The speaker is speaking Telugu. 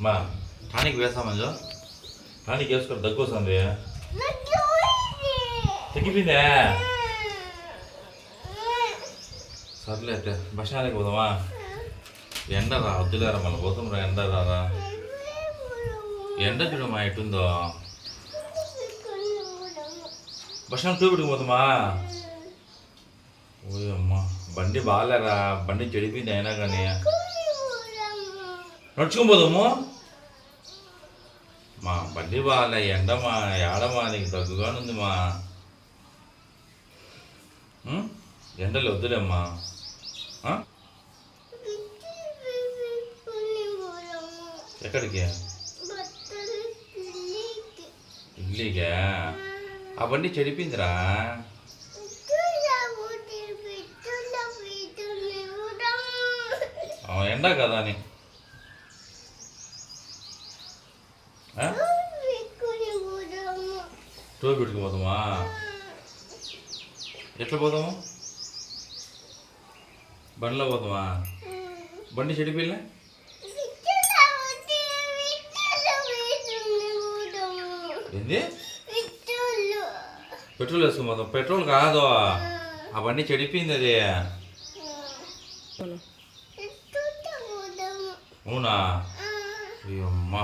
మా టానిక్ వేసా మంజు టానిక్ వేసుకొని దగ్గు వస్తుంది తగ్గిపోయిందే సర్లే అయితే బస్ స్టాండ్కి పోదామా ఎండ రా వద్దులేరా మళ్ళీ పోతాం రా ఎండ రారా ఎండ చూడమ్మా ఎటుందో బస్ స్టాండ్ చూపెట్టుకు పోతామా ఓ అమ్మా బండి బాగాలేరా బండి చెడిపోయింది అయినా కానీ నడుచుకొని పోదాము మా బండి బాగాలే ఎండమా ఏడమా నీకు దగ్గుగానుంది మా ఎండలు వద్దులేమ్మా ఎక్కడికి ఇడ్లీగా ఆ బండి చెడిపోయిందిరా ఎండ కదా అని టూ పెట్టుకుపోదామా ఎట్లా పోదాము బండిలో పోదామా బండి చెడిపోయిలే ఏంది పెట్రోల్ వేసుకోపోతాం పెట్రోల్ కాదు ఆ బండి చెడిపోయింది అది అవునా అమ్మా